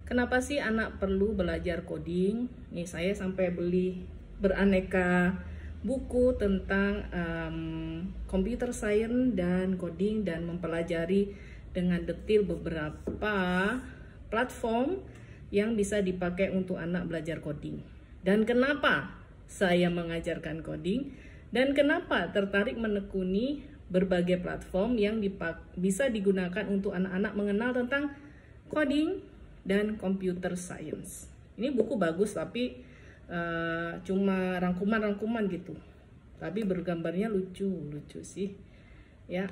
Kenapa sih anak perlu belajar coding? Nih, saya sampai beli beraneka buku tentang computer science dan coding, dan mempelajari dengan detail beberapa platform yang bisa dipakai untuk anak belajar coding. Dan kenapa saya mengajarkan coding, dan kenapa tertarik menekuni berbagai platform yang bisa digunakan untuk anak-anak mengenal tentang coding dan computer science. Ini buku bagus, tapi cuma rangkuman-rangkuman gitu, tapi bergambarnya lucu sih ya.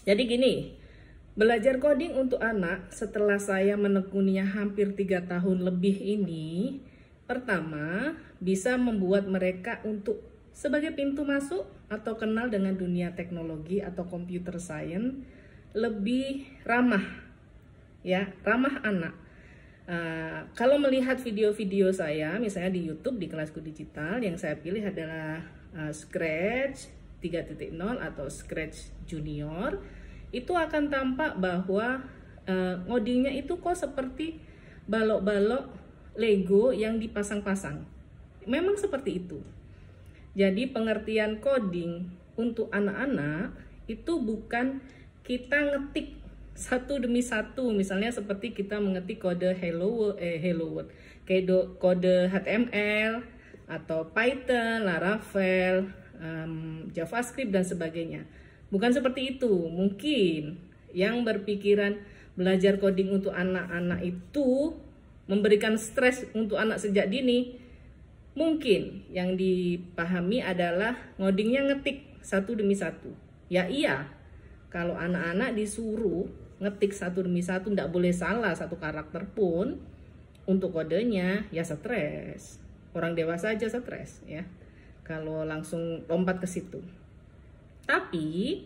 Jadi gini, belajar coding untuk anak setelah saya menekuninya hampir 3 tahun lebih ini, pertama bisa membuat mereka untuk sebagai pintu masuk atau kenal dengan dunia teknologi atau computer science lebih ramah ya, ramah anak. Kalau melihat video-video saya misalnya di YouTube di Kelasku Digital, yang saya pilih adalah Scratch 3.0 atau Scratch Junior, itu akan tampak bahwa ngodingnya itu kok seperti balok-balok Lego yang dipasang-pasang. Memang seperti itu. Jadi pengertian coding untuk anak-anak itu bukan kita ngetik satu demi satu, misalnya seperti kita mengetik kode hello world, kode HTML atau Python, Laravel, JavaScript dan sebagainya. Bukan seperti itu. Mungkin yang berpikiran belajar coding untuk anak-anak itu memberikan stres untuk anak sejak dini, mungkin yang dipahami adalah ngodingnya ngetik satu demi satu. Ya iya, kalau anak-anak disuruh ngetik satu demi satu, tidak boleh salah satu karakter pun untuk kodenya, ya stres. Orang dewasa aja stres ya, kalau langsung lompat ke situ. Tapi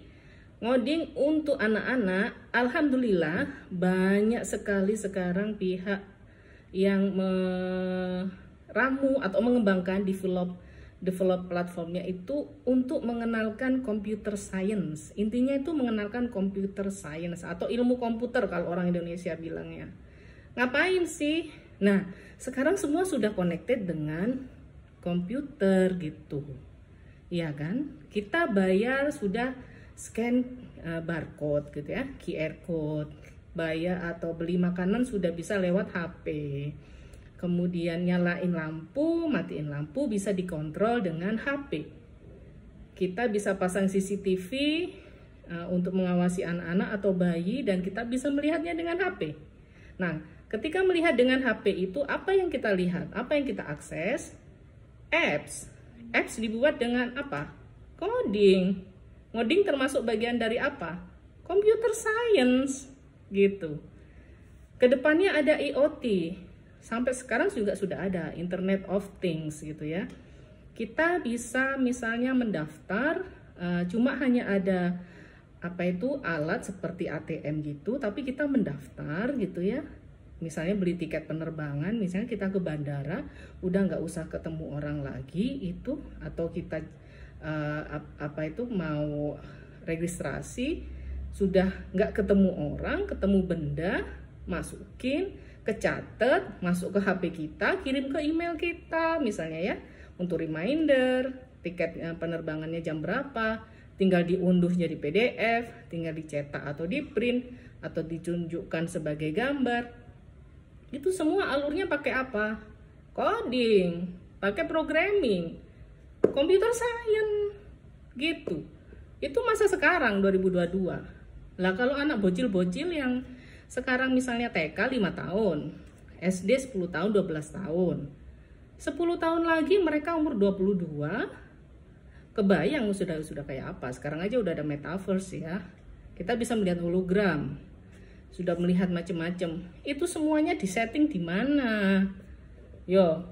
ngoding untuk anak-anak, alhamdulillah banyak sekali sekarang pihak yang meramu atau mengembangkan develop platformnya itu untuk mengenalkan computer science. Intinya itu mengenalkan computer science atau ilmu komputer kalau orang Indonesia bilangnya. Ngapain sih? Nah, sekarang semua sudah connected dengan komputer gitu. Iya kan? Kita bayar sudah scan barcode gitu ya, QR code. Bayar atau beli makanan sudah bisa lewat HP. Kemudian nyalain lampu, matiin lampu bisa dikontrol dengan HP. Kita bisa pasang CCTV untuk mengawasi anak-anak atau bayi, dan kita bisa melihatnya dengan HP. Nah, ketika melihat dengan HP itu, apa yang kita lihat? Apa yang kita akses? Apps. Apps dibuat dengan apa? Coding. Coding termasuk bagian dari apa? Computer science gitu. Kedepannya ada IoT. Sampai sekarang juga sudah ada Internet of Things gitu ya. Kita bisa misalnya mendaftar, cuma hanya ada alat seperti ATM gitu, tapi kita mendaftar gitu ya. Misalnya beli tiket penerbangan, misalnya kita ke bandara, udah nggak usah ketemu orang lagi itu, atau kita mau registrasi, sudah nggak ketemu orang, ketemu benda, masukin, kecatet, masuk ke HP kita, kirim ke email kita misalnya ya, untuk reminder tiket penerbangannya jam berapa, tinggal diunduh jadi PDF, tinggal dicetak atau di print atau ditunjukkan sebagai gambar. Itu semua alurnya pakai apa? Coding, pakai programming, computer science gitu. Itu masa sekarang 2022. Lah kalau anak bocil-bocil yang sekarang misalnya TK 5 tahun, SD 10 tahun, 12 tahun. 10 tahun lagi mereka umur 22, kebayang sudah kayak apa. Sekarang aja udah ada metaverse ya. Kita bisa melihat hologram. Sudah melihat macam-macam. Itu semuanya disetting di mana? Yo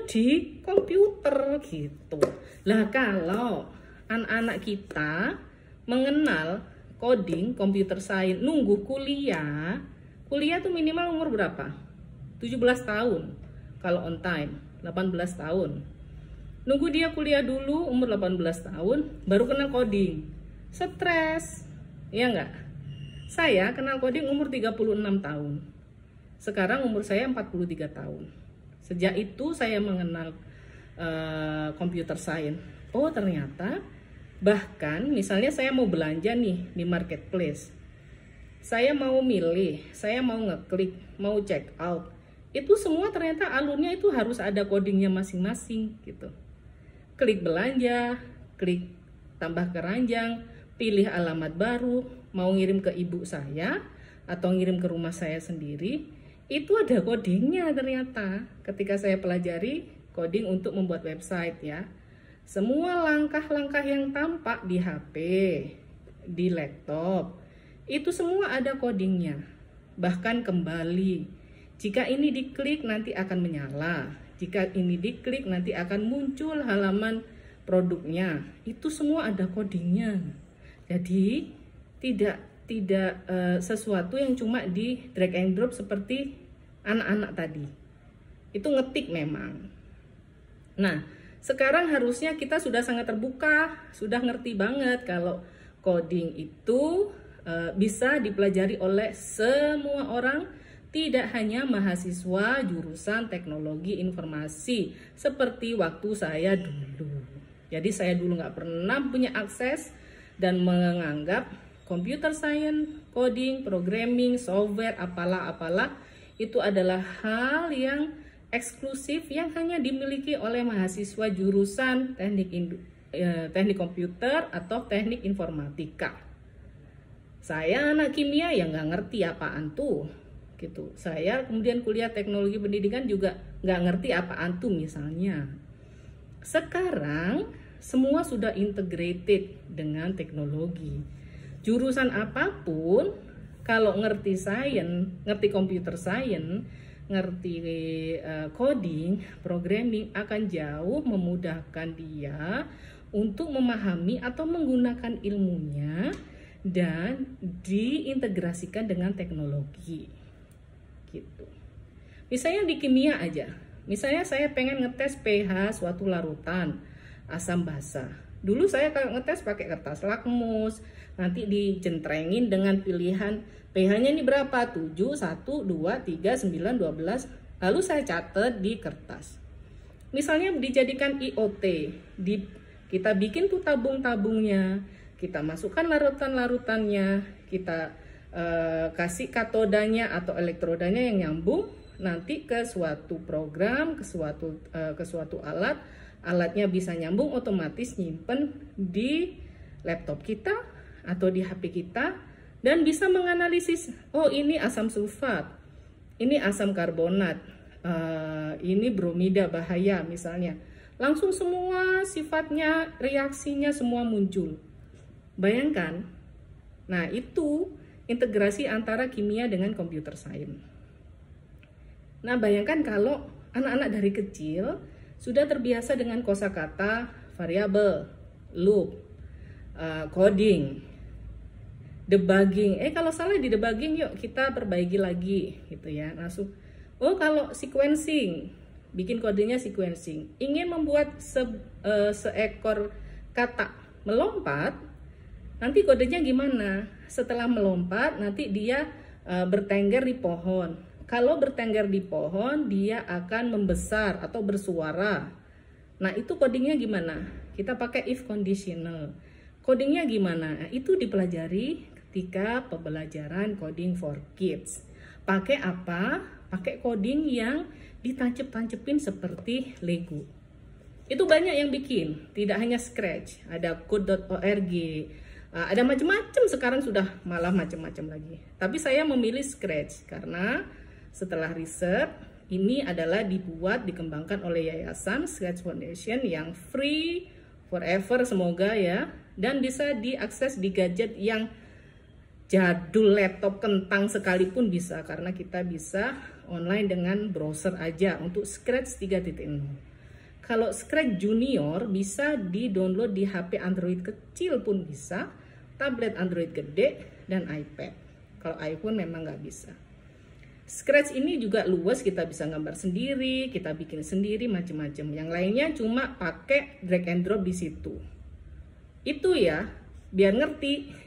di komputer gitu. Lah kalau anak-anak kita mengenal coding, computer science, nunggu kuliah tuh minimal umur berapa? 17 tahun kalau on time, 18 tahun. Nunggu dia kuliah dulu umur 18 tahun baru kenal coding. Stres, ya enggak? Saya kenal coding umur 36 tahun. Sekarang umur saya 43 tahun. Sejak itu saya mengenal computer science. Oh ternyata bahkan misalnya saya mau belanja nih di marketplace. Saya mau milih, saya mau ngeklik, mau check out. Itu semua ternyata alurnya itu harus ada codingnya masing-masing gitu. Klik belanja, klik tambah keranjang, pilih alamat baru, mau ngirim ke ibu saya atau ngirim ke rumah saya sendiri, itu ada codingnya ternyata. Ketika saya pelajari coding untuk membuat website ya. Semua langkah-langkah yang tampak di HP, di laptop, itu semua ada codingnya. Bahkan kembali, jika ini diklik nanti akan menyala, jika ini diklik nanti akan muncul halaman produknya. Itu semua ada codingnya. Jadi tidak sesuatu yang cuma di drag and drop seperti anak-anak tadi. Itu ngetik memang. Nah, sekarang harusnya kita sudah sangat terbuka, sudah ngerti banget kalau coding itu bisa dipelajari oleh semua orang, tidak hanya mahasiswa jurusan teknologi informasi seperti waktu saya dulu. Jadi saya dulu nggak pernah punya akses dan menganggap computer science, coding, programming, software, apalah itu adalah hal yang eksklusif yang hanya dimiliki oleh mahasiswa jurusan teknik komputer atau teknik informatika. Saya anak kimia yang nggak ngerti apaan tuh, gitu. Saya kemudian kuliah teknologi pendidikan juga nggak ngerti apaan tuh misalnya. Sekarang semua sudah integrated dengan teknologi. Jurusan apapun, kalau ngerti science, ngerti computer science, ngerti coding, programming akan jauh memudahkan dia untuk memahami atau menggunakan ilmunya dan diintegrasikan dengan teknologi gitu. Misalnya di kimia aja, misalnya saya pengen ngetes pH suatu larutan asam basa. Dulu saya kalau ngetes pakai kertas lakmus, nanti dicentrengin dengan pilihan pH-nya ini berapa, 7, 1, 2, 3, 9, 12, lalu saya catat di kertas. Misalnya dijadikan IoT, kita bikin tuh tabung-tabungnya, kita masukkan larutan-larutannya, kita kasih katodanya atau elektrodanya yang nyambung nanti ke suatu program, ke suatu alat, alatnya bisa nyambung otomatis nyimpen di laptop kita atau di HP kita dan bisa menganalisis, oh ini asam sulfat, ini asam karbonat, ini bromida bahaya misalnya. Langsung semua sifatnya, reaksinya semua muncul. Bayangkan, nah itu integrasi antara kimia dengan computer science. Nah bayangkan kalau anak-anak dari kecil sudah terbiasa dengan kosakata, variabel, loop, coding, debugging. Kalau salah di debugging yuk kita perbaiki lagi gitu ya. Langsung, oh kalau sequencing, bikin kodenya sequencing. Ingin membuat seekor kata melompat, nanti kodenya gimana? Setelah melompat, nanti dia bertengger di pohon. Kalau bertengger di pohon, dia akan membesar atau bersuara. Nah, itu codingnya gimana? Kita pakai if conditional. Codingnya gimana? Nah, itu dipelajari ketika pembelajaran coding for kids. Pakai apa? Pakai coding yang ditancep-tancepin seperti Lego. Itu banyak yang bikin, tidak hanya Scratch, ada code.org, ada macam-macam, sekarang sudah malah macam-macam lagi. Tapi saya memilih Scratch karena setelah riset ini adalah dibuat, dikembangkan oleh Yayasan Scratch Foundation yang free forever semoga ya, dan bisa diakses di gadget yang jadul, laptop kentang sekalipun bisa, karena kita bisa online dengan browser aja untuk Scratch 3.0. Kalau Scratch Junior bisa di-download di HP Android kecil pun bisa, tablet Android gede, dan iPad. Kalau iPhone memang nggak bisa. Scratch ini juga luas, kita bisa gambar sendiri, kita bikin sendiri, macam-macam. Yang lainnya cuma pakai drag and drop di situ. Itu ya, biar ngerti.